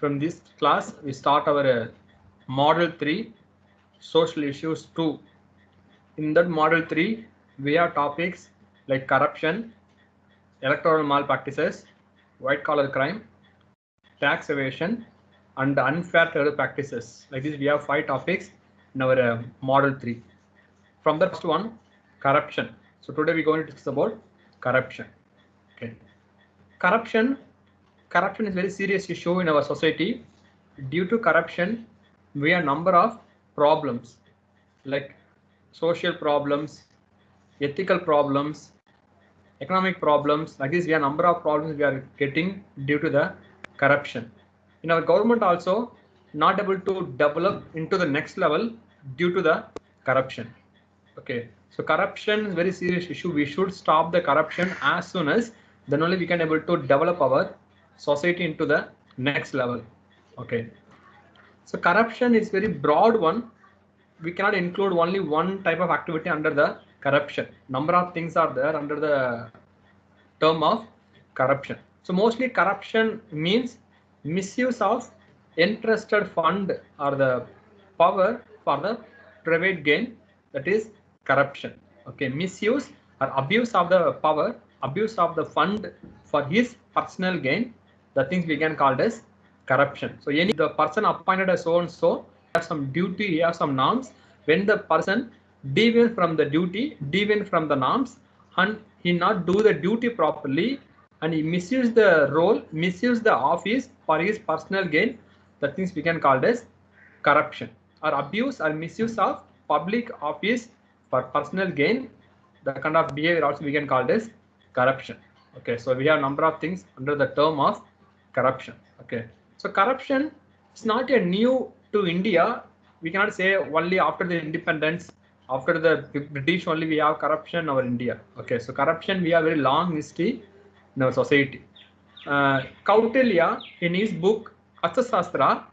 from this class, we start our Model 3 Social Issues 2. In that Model 3, we have topics like corruption, electoral malpractices, white collar crime, tax evasion, and unfair trade practices. Like this, we have 5 topics in our Model 3. From the first one, corruption. So today we're going to discuss about corruption. Okay. Corruption is very serious issue in our society. Due to corruption, we have number of problems like social problems, ethical problems, economic problems. Like this, we have number of problems we are getting due to the corruption. In our government also not able to develop into the next level due to the corruption. Okay, so corruption is very serious issue. We should stop the corruption as soon as, then only we can able to develop our society into the next level. Okay, so corruption is very broad one. We cannot include only one type of activity under the corruption. Number of things are there under the term of corruption. So mostly corruption means misuse of entrusted fund or the power for the private gain, that is corruption. Okay, misuse or abuse of the power, abuse of the fund for his personal gain, the things we can call as corruption. So any the person appointed as so and so has some duty, he has some norms. When the person deviates from the duty, deviates from the norms, and he not do the duty properly, and he misuse the role, misuse the office for his personal gain, the things we can call as corruption. Or abuse or misuse of public office for personal gain, the kind of behavior also we can call as corruption. Okay, so we have number of things under the term of corruption. Okay, so corruption is not a new to India. We cannot say only after the independence, after the British only we have corruption in our India. Okay, so corruption we have very long history in our society. Kautilya in his book Arthashastra,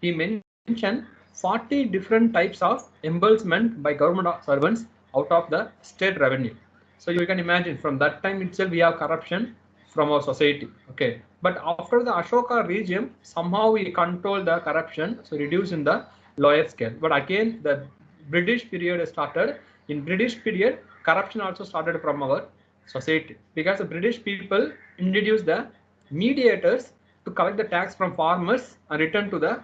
he mentioned 40 different types of embezzlement by government servants out of the state revenue. So you can imagine from that time itself we have corruption from our society. Okay, but after the Ashoka regime, somehow we control the corruption, so reduce in the lower scale. But again, the British period started. In British period, corruption also started from our society because the British people introduced the mediators to collect the tax from farmers and return to the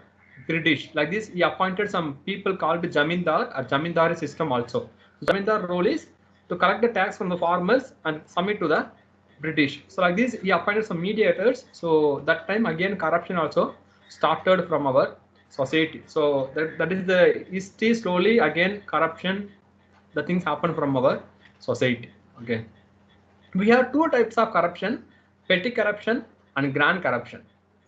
British. Like this, he appointed some people called Jamindar or Jamindari system also. Jamindar role is to collect the tax from the farmers and submit to the British. So like this, he appointed some mediators. So that time again, corruption also started from our society. So that is the history. Slowly again, corruption, the things happen from our society. Okay, we have 2 types of corruption: petty corruption and grand corruption.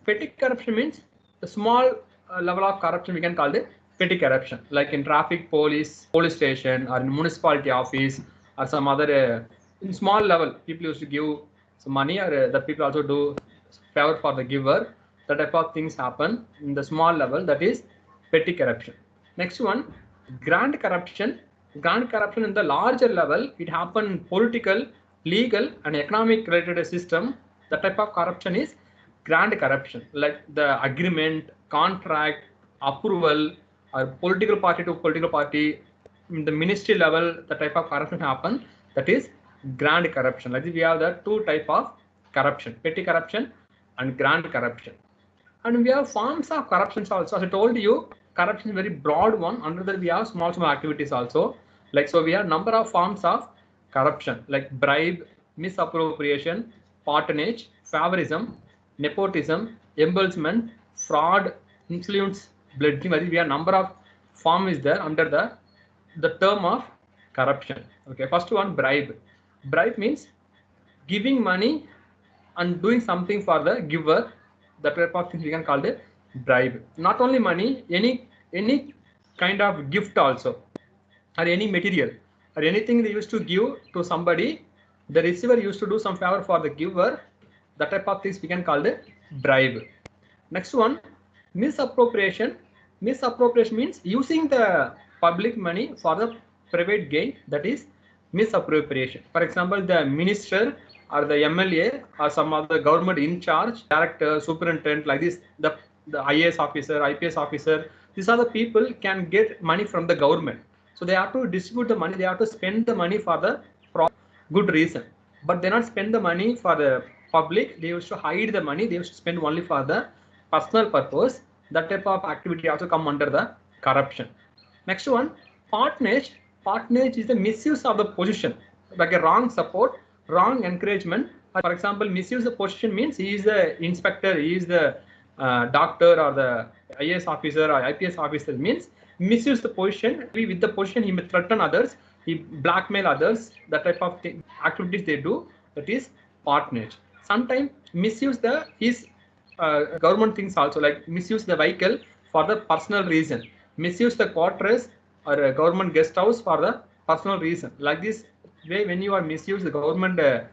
Petty corruption means the small level of corruption we can call it petty corruption, like in traffic police station or in municipality office or some other in small level people used to give some money, or the people also do favor for the giver. That type of things happen in the small level, that is petty corruption. Next one, grand corruption. Grand corruption in the larger level, it happen in political, legal and economic related system. The type of corruption is grand corruption, like the agreement, contract, approval, or political party to political party, in the ministry level, the type of corruption happen, that is grand corruption. Like we have the 2 type of corruption: petty corruption and grand corruption. And we have forms of corruptions also. As I told you, corruption is very broad one. Under that we have small activities also. Like, so we have number of forms of corruption like bribe, misappropriation, patronage, favorism, nepotism, embezzlement, fraud, influence, pledging. We have number of form is there under the term of corruption. Okay, first one, bribe. Bribe means giving money and doing something for the giver. That type of things we can call it bribe. Not only money, any kind of gift also, or any material or anything they used to give to somebody, the receiver used to do some favor for the giver. That type of things we can call it bribe. Next one, misappropriation. Misappropriation means using the public money for the private gain, that is misappropriation. For example, the minister or the MLA or some other government in charge, director, superintendent, like this, the the IAS officer, IPS officer, these are the people can get money from the government. So they have to distribute the money, they have to spend the money for the good reason. But they not spend the money for the public, they used to hide the money, they used to spend only for the personal purpose. That type of activity also come under the corruption. Next one, patronage. Patronage is the misuse of the position, like a wrong support, wrong encouragement. For example, misuse the position means he is the inspector, he is the doctor or the IAS officer or IPS officer, means misuse the position. With the position, he may threaten others, he blackmail others. That type of activities they do, that is patronage. Sometimes misuse the his government things also, like misuse the vehicle for the personal reason, misuse the quarters or a government guest house for the personal reason. Like this way, when you are misuse the government, that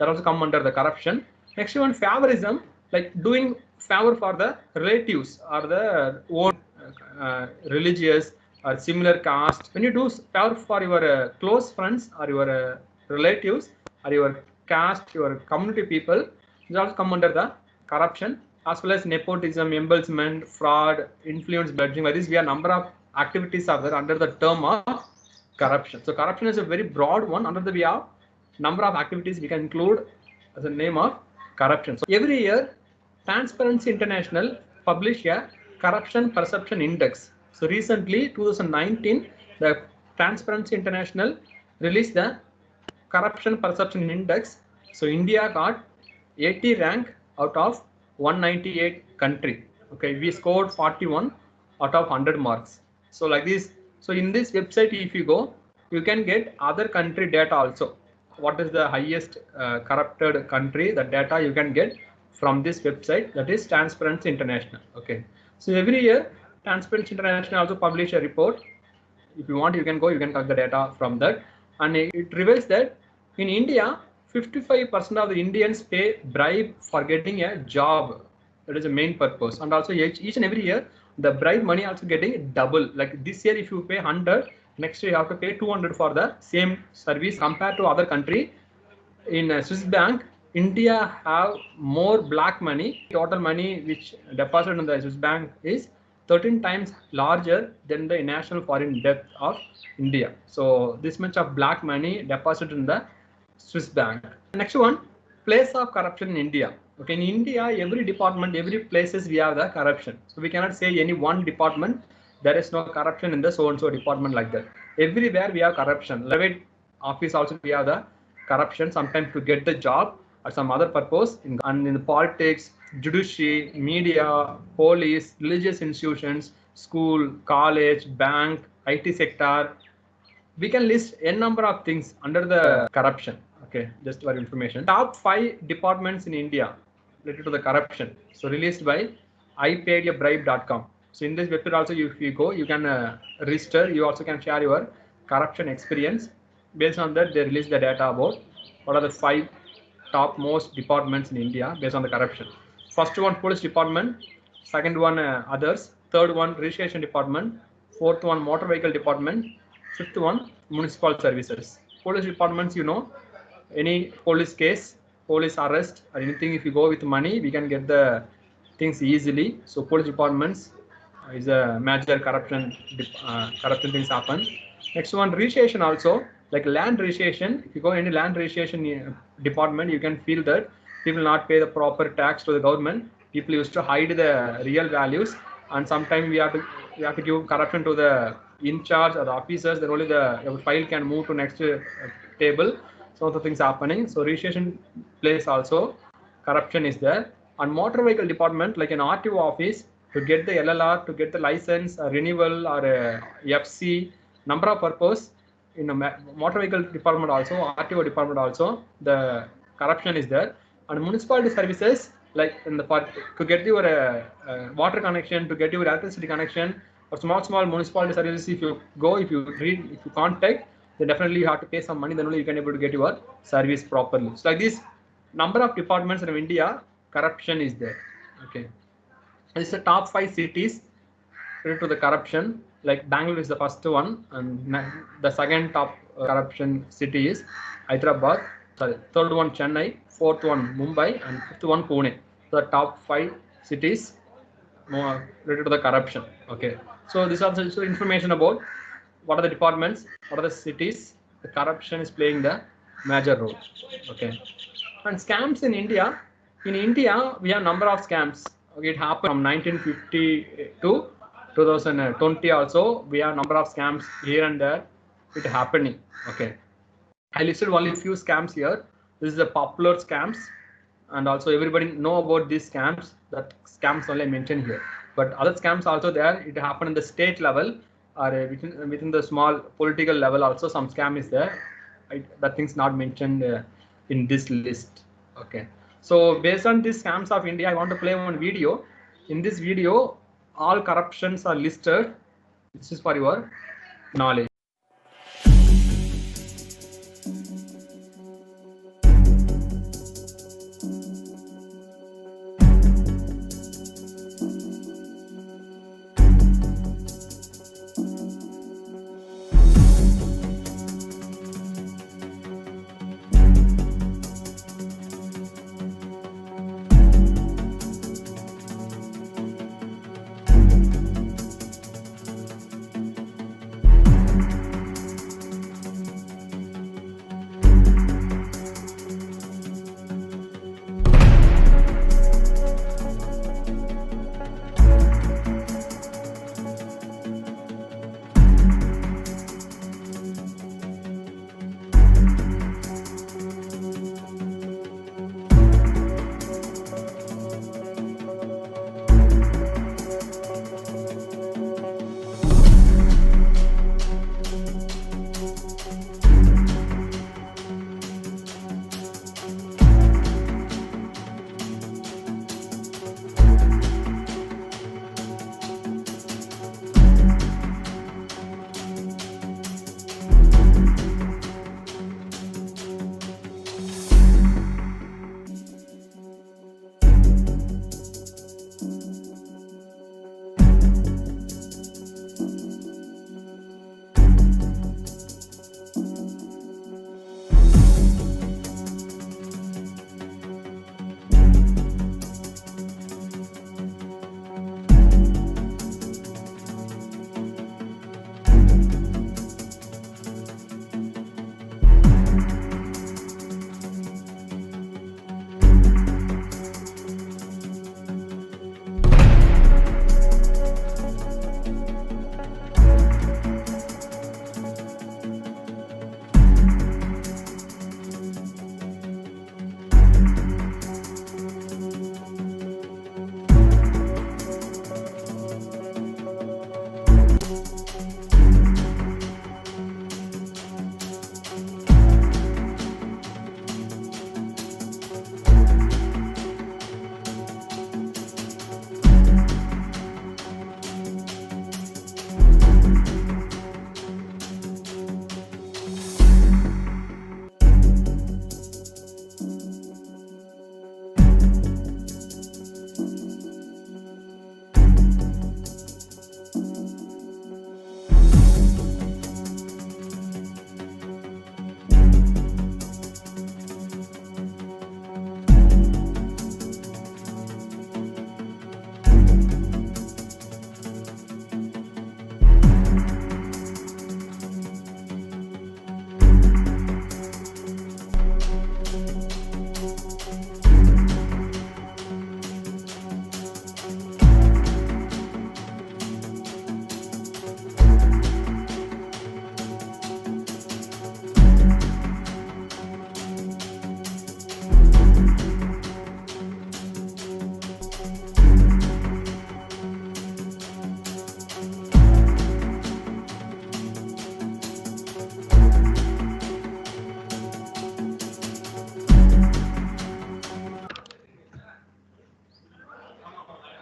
also come under the corruption. Next one, favorism, like doing favor for the relatives or the own religious or similar caste. When you do favor for your close friends or your relatives or your caste, your community people, it also come under the corruption. As well as nepotism, embezzlement, fraud, influence pledging. Like this, we have number of activities are there under the term of corruption. So corruption is a very broad one. Under the we have number of activities we can include as a name of corruption. So every year, Transparency International publish a corruption perception index. So recently, 2019, the Transparency International released the corruption perception index. So India got 80 rank out of 198 country. Okay, we scored 41 out of 100 marks. So like this. So in this website, if you go, you can get other country data also. What is the highest corrupted country? The data you can get from this website, that is Transparency International. Okay, so every year Transparency International also publish a report. If you want, you can go, you can collect the data from that, and it reveals that in India, 55% of the Indians pay bribe for getting a job. That is the main purpose. And also each and every year, the bribe money also getting double. Like this year, if you pay 100, next year you have to pay 200 for the same service. Compared to other country, in Swiss Bank, India have more black money. Total money which deposited in the Swiss Bank is 13 times larger than the national foreign debt of India. So this much of black money deposited in the Swiss Bank. Next one, place of corruption in India. Okay, in India, every department, every places we have the corruption. So we cannot say any one department there is no corruption in the so and so department, like that. Everywhere we have corruption. Private office also we have the corruption, sometimes to get the job or some other purpose. And in the politics, judiciary, media, police, religious institutions, school, college, bank, IT sector, we can list n number of things under the corruption. Okay, just for information. Top 5 departments in India related to the corruption. So released by ipayabribe.com. So in this website also, if you go, you can register. You also can share your corruption experience. Based on that, they release the data about what are the 5 top most departments in India based on the corruption. First one, police department. Second one, others. Third one, registration department. Fourth one, motor vehicle department. Fifth one, municipal services. Police departments, you know, any police case, police arrest or anything, if you go with money, we can get the things easily. So police departments is a major corruption things happen. Next one, registration also, like land registration. If you go any land registration department, you can feel that people not pay the proper tax to the government. People used to hide the real values, and sometimes we have to give corruption to the in charge or the officers. Then only the file can move to next table. So the things happening. So registration place also corruption is there. And motor vehicle department, like an RTO office, to get the LLR, to get the license, a renewal or a FC, number of purpose. In a motor vehicle department also, RTO department also, the corruption is there. And municipality services, like in the part to get your water connection, to get your electricity connection, or small municipality services, if you go, if you read, if you contact, then definitely you have to pay some money, then only you can able to get your service properly. So like this number of departments in India, corruption is there. Okay, this is the top 5 cities related to the corruption. Like Bangalore is the first one, and the second top corruption city is Hyderabad. Sorry, third one Chennai, fourth one Mumbai, and fifth one Pune. So the top 5 cities more related to the corruption. Okay, so these are also information about what are the departments, what are the cities. The corruption is playing the major role. Okay, and scams in India. In India, we have number of scams. Okay, it happened from 1950 to 2020. Also, we have number of scams here and there. It happening. Okay, I listed only few scams here. This is the popular scams, and also everybody know about these scams. That scams only I mentioned here, but other scams also there. It happened in the state level or within the small political level. Also, some scam is there. That thing's not mentioned in this list. Okay, so based on these scams of India, I want to play one video. In this video, all corruptions are listed. This is for your knowledge.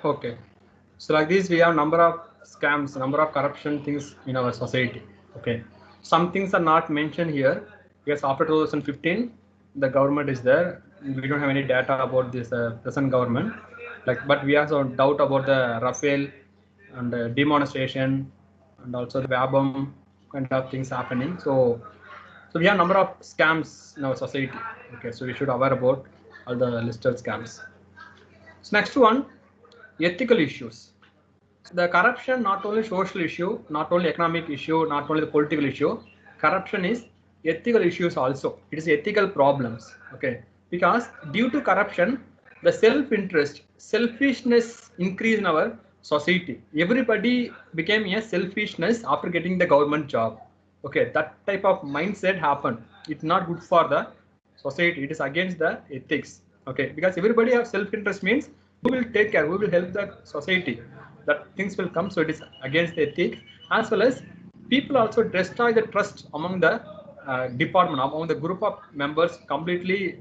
Okay, so like this, we have number of scams, number of corruption things in our society. Okay, some things are not mentioned here because after 2015, the government is there. We don't have any data about this present government. Like, but we also doubt about the Rafael and demonstration and also the Vabam kind of things happening. So we have number of scams in our society. Okay, so we should aware about all the listed scams. So next one, ethical issues. The corruption not only social issue, not only economic issue, not only the political issue. Corruption is ethical issues also. It is ethical problems. Okay, because due to corruption, the self-interest, selfishness increase in our society. Everybody became a selfishness after getting the government job. Okay, that type of mindset happened. It's not good for the society. It is against the ethics. Okay, because everybody have self-interest means who will take care, who will help the society, that things will come. So it is against the ethics, as well as people also destroy the trust among the department, among the group of members completely.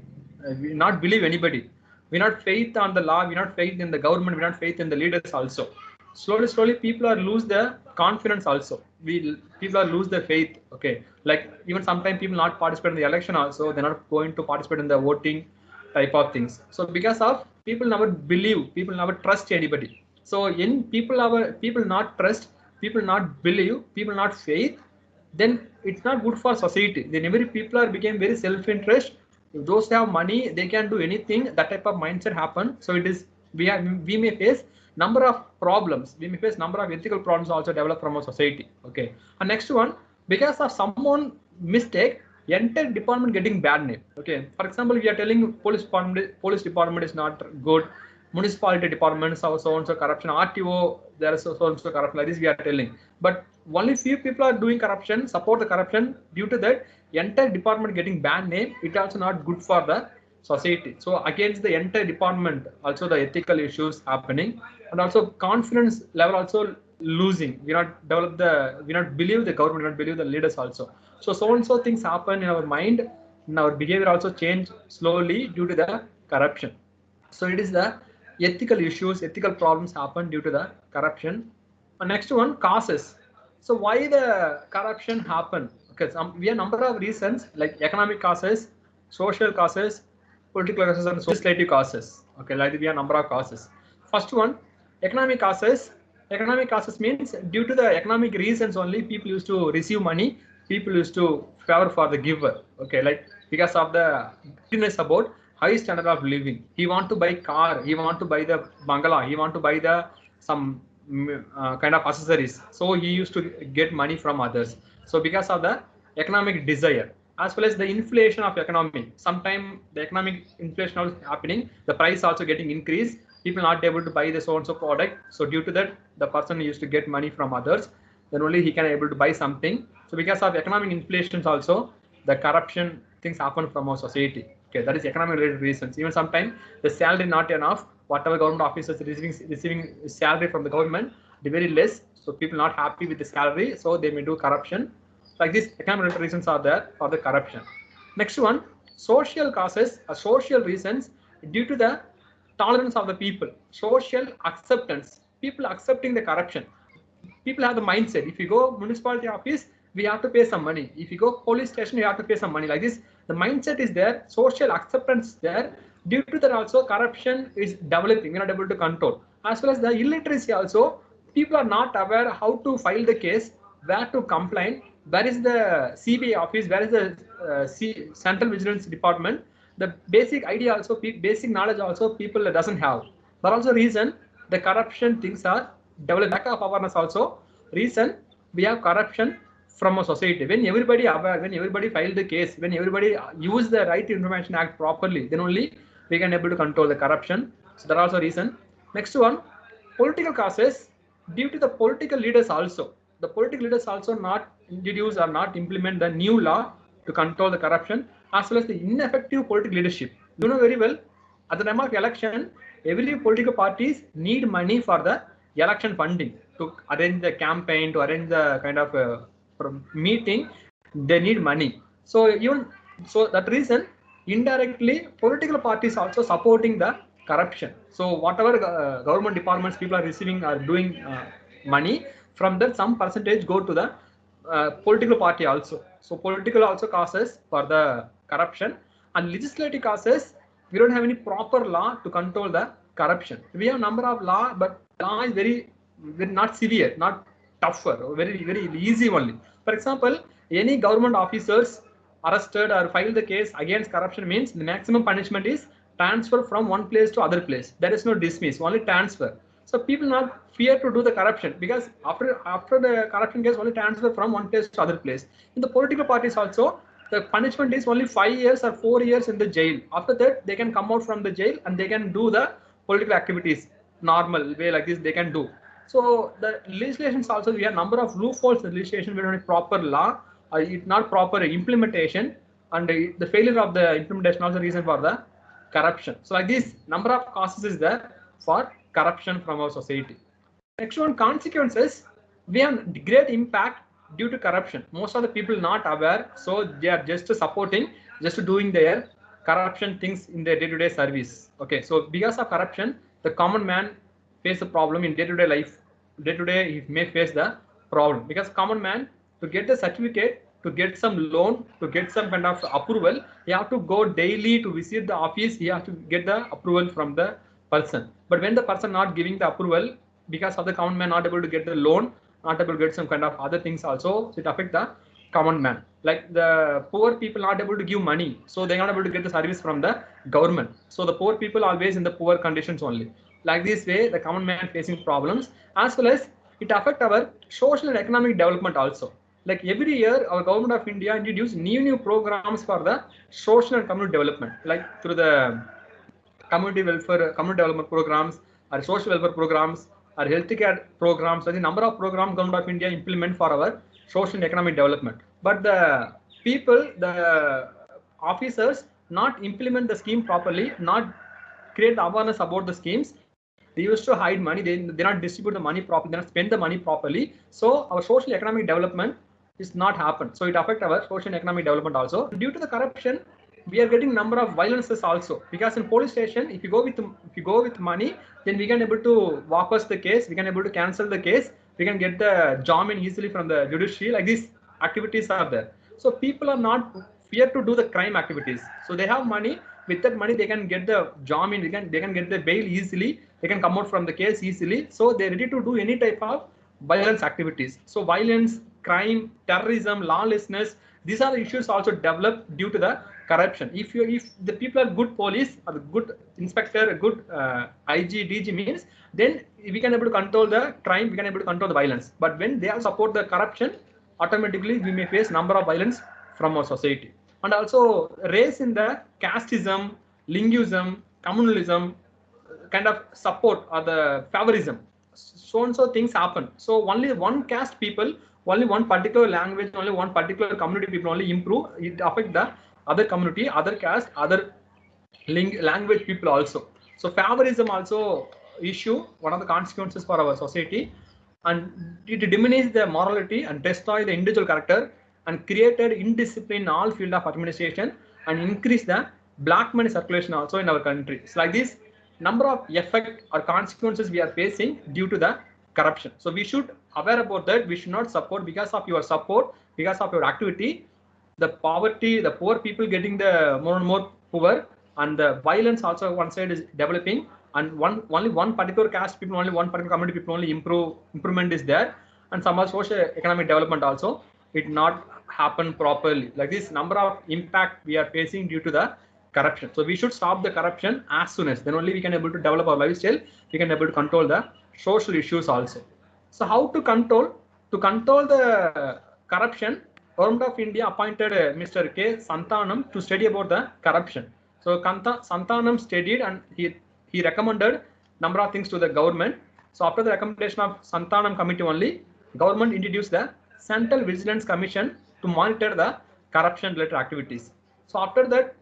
We not believe anybody. We not faith on the law. We not faith in the government. We not faith in the leaders also. Slowly, people are lose their confidence also. People are lose their faith. Okay, like even sometimes people not participate in the election also. They're not going to participate in the voting type of things. So because of people never believe, people never trust anybody. So in people not trust, people not believe, people not faith, then it's not good for society. Then every people are became very self-interest. If those have money, they can do anything. That type of mindset happen. So it is we may face number of problems. We may face number of ethical problems also develop from our society. Okay. And next one, because of someone mistake, entire department getting bad name. Okay. For example, we are telling police department is not good. Municipality departments are so and so corruption. RTO there is so and so corruption. Like this we are telling. But only few people are doing corruption, support the corruption. Due to that, entire department getting bad name. It also not good for the society. So against the entire department, also the ethical issues happening, and also confidence level also losing. We not believe the government, we not believe the leaders also. So and so things happen in our mind, and our behavior also change slowly due to the corruption. So it is the ethical issues, ethical problems happen due to the corruption. Next one, causes. So why the corruption happen? Okay, we have number of reasons like economic causes, social causes, political causes, and legislative causes. Okay, like we have number of causes. First one, economic causes. Economic causes means due to the economic reasons only people used to receive money, people used to favor for the giver. Okay, like because of the greediness about high standard of living. He want to buy car, he want to buy the bungalow, he want to buy the some kind of accessories. So he used to get money from others. So because of the economic desire, as well as the inflation of economy. Sometimes the economic inflation is happening, the price also getting increased. People not able to buy the so and so product. So due to that, the person used to get money from others. Then only he can able to buy something. So because of economic inflations also, the corruption things happen from our society. Okay, that is economic related reasons. Even sometimes the salary not enough. Whatever government officers receiving salary from the government, they very less. So people not happy with the salary, so they may do corruption. Like these economic reasons are there for the corruption. Next one, social causes or social reasons due to the tolerance of the people, social acceptance, people accepting the corruption. People have the mindset, if you go municipality office, we have to pay some money. If you go police station, you have to pay some money. Like this, the mindset is there, social acceptance is there. Due to that also, corruption is developing, we're not able to control. As well as the illiteracy also, people are not aware how to file the case, where to complain, where is the CBI office, where is the Central Vigilance Department. The basic idea also, basic knowledge also people doesn't have. But also reason the corruption things are developed. Lack of awareness also reason we have corruption from a society. When everybody aware, when everybody file the case, when everybody use the Right to Information Act properly, then only we can able to control the corruption. So that also reason. Next one, political causes due to the political leaders also. The political leaders also not introduce or not implement the new law to control the corruption, as well as the ineffective political leadership. You know very well, at the time of election, every political parties need money for the election funding to arrange the campaign, to arrange the kind of meeting. They need money. So even so that reason, indirectly political parties also supporting the corruption. So whatever government departments people are receiving are doing money, from that some percentage go to the political party also. So political also causes for the corruption. And legislative causes, we don't have any proper law to control the corruption. We have number of law, but law is very not severe, not tougher, very easy only. For example, any government officers arrested or filed the case against corruption means the maximum punishment is transfer from one place to other place. There is no dismiss, only transfer. So people not fear to do the corruption, because after the corruption case only transfer from one place to other place. In the political parties also, the punishment is only 5 years or 4 years in the jail. After that, they can come out from the jail and they can do the political activities normal way like this they can do. So the legislations also, we have number of loopholes in the legislation. We don't have proper law, it's not proper implementation, and the failure of the implementation also reason for the corruption. So like this number of causes is there for corruption from our society. Next one, consequences. We have great impact due to corruption. Most of the people not aware, so they are just supporting, just doing their corruption things in their day-to-day service. Okay, so because of corruption, the common man face a problem in day-to-day life. Day-to-day he may face the problem, because common man, to get the certificate, to get some loan, to get some kind of approval, he have to go daily to visit the office. He have to get the approval from the person. But when the person not giving the approval, because of the common man not able to get the loan, not able to get some kind of other things also, so it affect the common man. Like the poor people not able to give money, so they not able to get the service from the government. So the poor people always in the poor conditions only. Like this way, the common man facing problems, as well as it affect our social and economic development also. Like every year, our government of India introduce new programs for the social and community development, like through the community welfare, community development programs, or social welfare programs, or healthcare programs. So the number of programs government of India implement for our social and economic development. But the people, the officers, not implement the scheme properly, not create awareness about the schemes. They used to hide money. They not distribute the money properly. They not spend the money properly. So our social economic development is not happen. So it affect our social and economic development also. Due to the corruption, we are getting number of violences also, because in police station, if you go with money, then we can able to wapas the case, we can able to cancel the case, we can get the jamin easily from the judiciary. Like these activities are there. So people are not fear to do the crime activities. So they have money. With that money, they can get the jamin, they can get the bail easily, they can come out from the case easily. So they're ready to do any type of violence activities. So violence, crime, terrorism, lawlessness, these are the issues also developed due to the corruption. If the people are good police or good inspector, a good IG, DG means, then we can able to control the crime, we can able to control the violence. But when they are support the corruption, automatically we may face number of violence from our society. And also race in the casteism, linguism, communalism, kind of support or the favorism, so and so things happen. So only one caste people, only one particular language, only one particular community people only improve, it affect the other community, other caste, other language people also. So favorism also issue, one of the consequences for our society, and it diminishes the morality and destroy the individual character, and created indiscipline in all field of administration, and increase the black money circulation also in our country. So like this number of effect or consequences we are facing due to the corruption. So we should aware about that. We should not support, because of your support, because of your activity, the poverty, the poor people getting the more and more poor, and the violence also one side is developing, and only one particular caste people, only one particular community people only improvement is there, and some of social economic development also it not happen properly. Like this number of impact we are facing due to the corruption. So we should stop the corruption as soon as, then only we can able to develop our lifestyle, we can able to control the social issues also. So how to control the corruption? Government of India appointed Mr. K. Santhanam to study about the corruption. So Santhanam studied, and he recommended number of things to the government. So after the recommendation of Santhanam committee only, government introduced the Central Vigilance Commission to monitor the corruption related activities. So after that,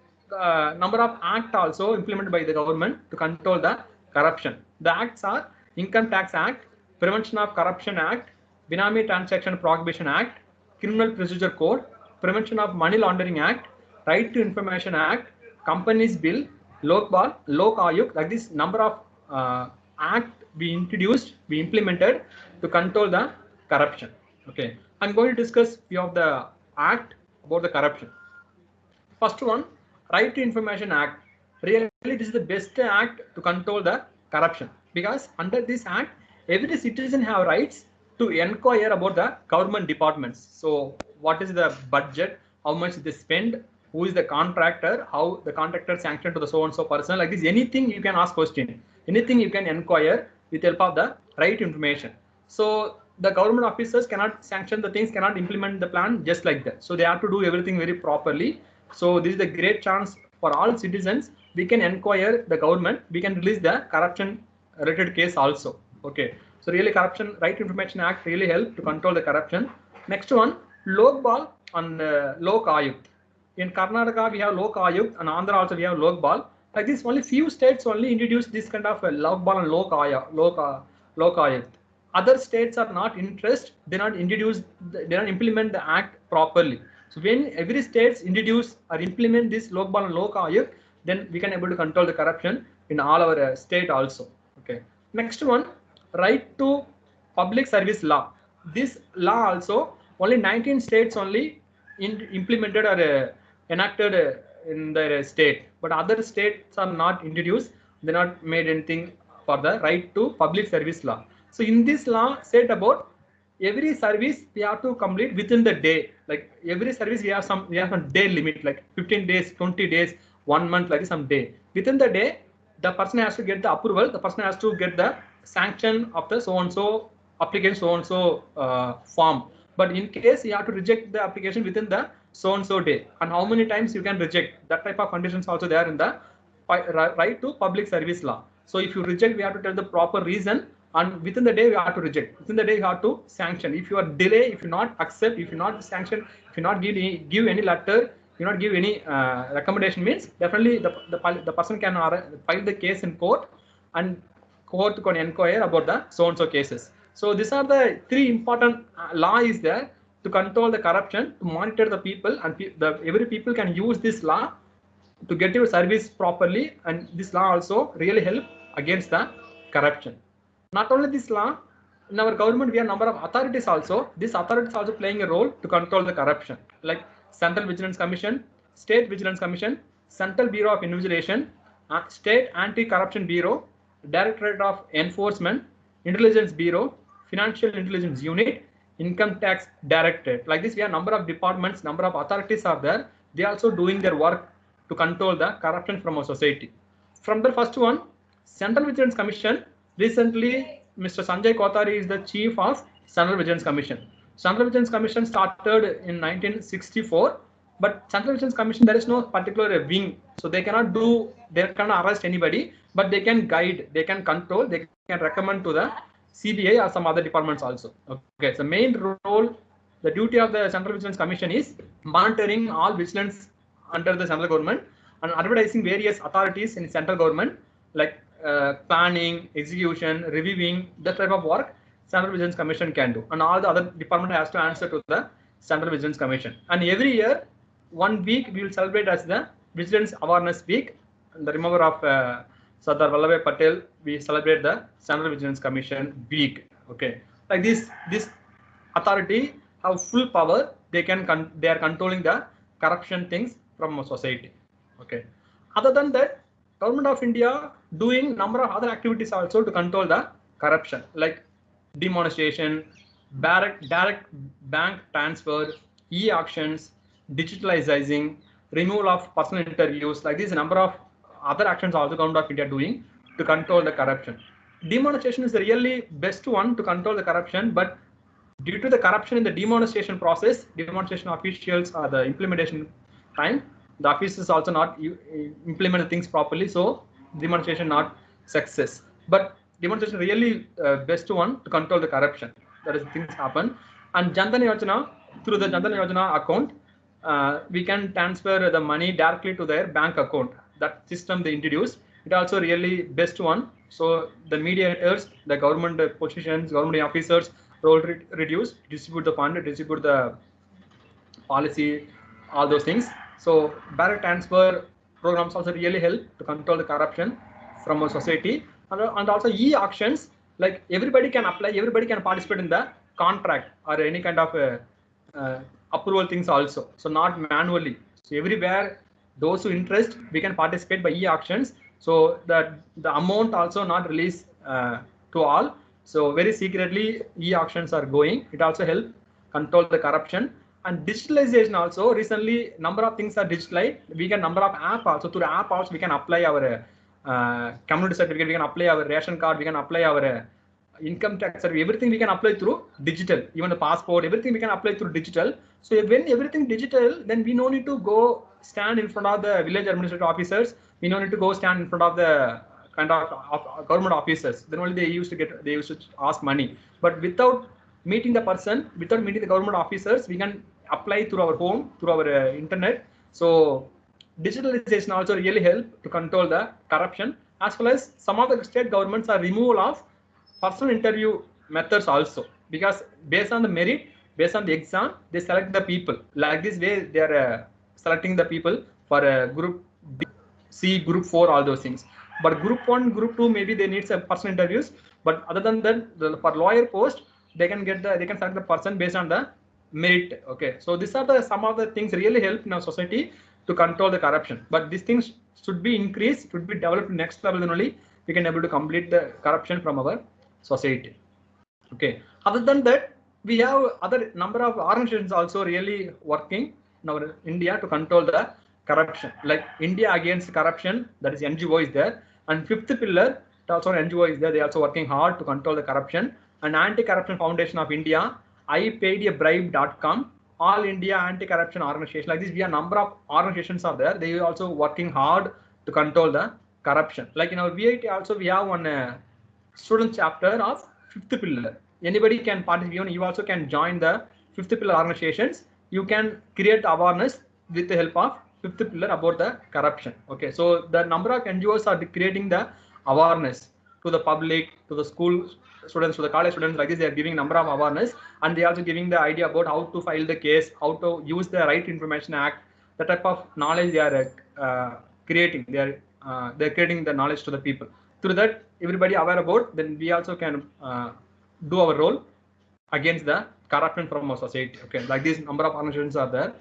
number of acts also implemented by the government to control the corruption. The acts are Income Tax Act, Prevention of Corruption Act, Benami Transaction Prohibition Act, Criminal Procedure Code, Prevention of Money Laundering Act, Right to Information Act, Companies Bill, Lok Ayuk. Like this number of act we introduced, we implemented to control the corruption. Okay, I'm going to discuss few of the act about the corruption. First one, Right to Information Act. Really, this is the best act to control the corruption, because under this act, every citizen have rights to inquire about the government departments. So what is the budget, how much they spend, who is the contractor, how the contractor sanctioned to the so and so person. Like this, anything you can ask question, anything you can inquire. with help of the right information. So the government officers cannot sanction the things, cannot implement the plan just like that. So they have to do everything very properly. So this is the great chance for all citizens. We can inquire the government. We can release the corruption related case also. Okay. So really, Corruption Right Information Act really help to control the corruption. Next one, Lokbal and Lok Ayukt. In Karnataka, we have Lok Ayukt, and Andhra also we have Lokbal. Like this, only few states only introduce this kind of Lokbal and Lok Ayukt. Other states are not interested. They not introduce, they not implement the act properly. So when every states introduce or implement this Lokbal and Lok Ayukt, then we can able to control the corruption in all our state also. Okay. Next one, right to public service law. This law also only 19 states only implemented or enacted in their state, but other states are not introduced. They not made anything for the right to public service law. So in this law said about every service we have to complete within the day. Like every service we have some day limit, like 15 days, 20 days, 1 month, like some day. Within the day, the person has to get the approval. The person has to get the sanction of the so and so application, so and so form. But in case you have to reject the application within the so and so day, and how many times you can reject, that type of conditions also there in the right to public service law. So if you reject, we have to tell the proper reason, and within the day we have to reject. Within the day you have to sanction. If you are delay, if you not accept, if you not sanction, if you not give any letter, you not give any recommendation, means definitely the person can file the case in court, and court can inquire about the so and so cases. So these are the three important law is there to control the corruption, to monitor the people, and every people can use this law to get your service properly. And this law also really help against the corruption. Not only this law, in our government we have number of authorities also. These authorities also playing a role to control the corruption, like Central Vigilance Commission, State Vigilance Commission, Central Bureau of Investigation, State Anti-Corruption Bureau, Directorate of Enforcement, Intelligence Bureau, Financial Intelligence Unit, Income Tax Directorate. Like this, we have number of departments, number of authorities are there. They are also doing their work to control the corruption from our society. From the first one, Central Vigilance Commission. Recently, Mr. Sanjay Kothari is the chief of Central Vigilance Commission. Central Vigilance Commission started in 1964, but Central Vigilance Commission, there is no particular wing, so they cannot arrest anybody, but they can guide, they can control, they can recommend to the CBI or some other departments also. Okay, so main role, the duty of the Central Vigilance Commission is monitoring all vigilance under the central government and advertising various authorities in central government, like planning, execution, reviewing, that type of work Central Vigilance Commission can do, and all the other department has to answer to the Central Vigilance Commission. And every year, 1 week we will celebrate as the Vigilance Awareness Week. In the remember of Sardar Vallabhbhai Patel, we celebrate the Central Vigilance Commission Week. Okay, like this authority have full power. They are controlling the corruption things from society. Okay, other than that, Government of India doing number of other activities also to control the corruption, like demonetization, direct bank transfer, e-auctions, digitalizing, removal of personal interviews. Like this, a number of other actions also Government of India doing to control the corruption. Demonetization is the really best one to control the corruption, but due to the corruption in the demonetization process, demonetization officials or the implementation time, the officers also not implement the things properly, so demonetization not success. But demonetization really best one to control the corruption. That is things happen. And Jan Dhan Yojana, through the Jan Dhan Yojana account, we can transfer the money directly to their bank account. That system they introduced, it also really best one. So the mediators, the government positions, government officers role reduce, distribute the fund, distribute the policy, all those things. So direct transfer programs also really help to control the corruption from a society. And also e-auctions, like everybody can apply, everybody can participate in the contract or any kind of approval things also. So not manually. So everywhere, those who interest, we can participate by e-auctions. So that the amount also not released to all. So very secretly e-auctions are going. It also help control the corruption. And digitalization also, recently number of things are digitalized. We can number of app also, through app also we can apply our community certificate, we can apply our ration card, we can apply our income tax certificate, everything we can apply through digital, even the passport, everything we can apply through digital. So when everything digital, then we no need to go stand in front of the village administrative officers, we no need to go stand in front of the kind of government officers. Then only they used to ask money. But without meeting the person, without meeting the government officers, we can apply through our home, through our internet. So digitalization also really help to control the corruption, as well as some of the state governments are removal of personal interview methods also, because based on the merit, based on the exam, they select the people. Like this way, they are selecting the people for group C, group 4, all those things. But group 1, group 2, maybe they need some personal interviews. But other than that, for lawyer post, they can select the person based on the merit. Okay, so these are some of the things really help in our society to control the corruption. But these things should be increased, should be developed next level, then only we can able to complete the corruption from our society. Okay, other than that, we have other number of organizations also really working in our India to control the corruption. Like India Against Corruption, that is NGO is there, and fifth pillar, also NGO is there. They are also working hard to control the corruption. And Anti-Corruption Foundation of India, IPaidAbribe.com, All India Anti-Corruption Organization. Like this, we have number of organizations are there. They are also working hard to control the corruption. Like in our VIT also, we have one student chapter of fifth pillar. Anybody can participate. You also can join the fifth pillar organizations. You can create awareness with the help of fifth pillar about the corruption. Okay, so the number of NGOs are creating the awareness to the public, to the school students, to the college students. Like this, they are giving number of awareness, and they are also giving the idea about how to file the case, how to use the Right Information Act. The type of knowledge they are creating. They're creating the knowledge to the people. Through that, everybody aware about, then we also can do our role against the corruption from our society. Okay, like this number of organizations are there.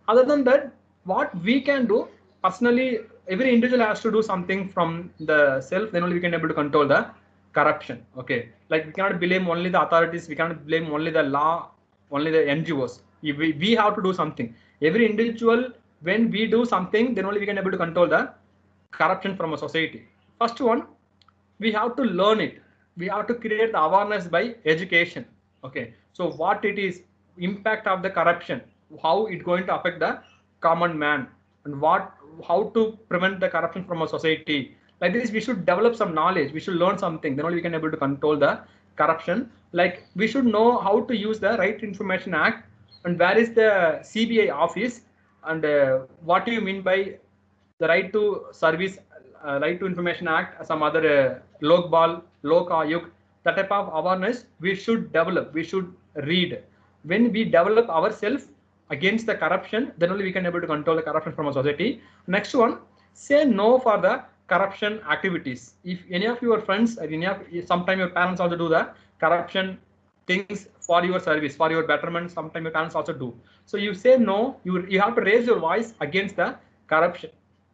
Other than that, what we can do personally, every individual has to do something from the self, then only we can able to control the corruption. Okay, like we cannot blame only the authorities, we cannot blame only the law, only the NGOs. We have to do something. Every individual, when we do something, then only we can able to control the corruption from a society. First one, we have to learn it. We have to create the awareness by education. Okay, so what it is, impact of the corruption, how it going to affect the common man, and how to prevent the corruption from a society. Like this, we should develop some knowledge, we should learn something, then only we can able to control the corruption. Like we should know how to use the Right Information Act, and where is the CBI office, and what do you mean by the Right to Service, Right to Information Act, some other Lokbal, Lok Ayuk, that type of awareness we should develop, we should read. When we develop ourselves against the corruption, then only we can able to control the corruption from our society. Next one, say no for the corruption activities. If any of your friends, sometimes your parents also do the corruption things for your service, for your betterment, sometimes your parents also do. So you say no, you have to raise your voice against the corruption.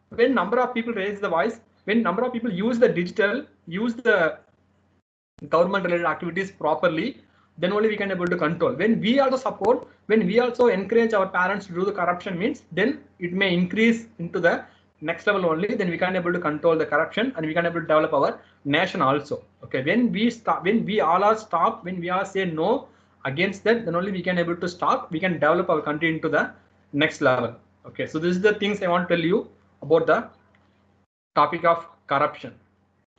When number of people raise the voice, when number of people use the digital, use the government related activities properly, then only we can able to control. When we also support, when we also encourage our parents to do the corruption means, then it may increase into the next level only, then we can able to control the corruption, and we can able to develop our nation also. Okay, when we stop, when we all are stop, when we all say no against that, then only we can able to stop, we can develop our country into the next level. Okay, so this is the things I want to tell you about the topic of corruption.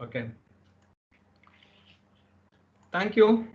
Okay, thank you.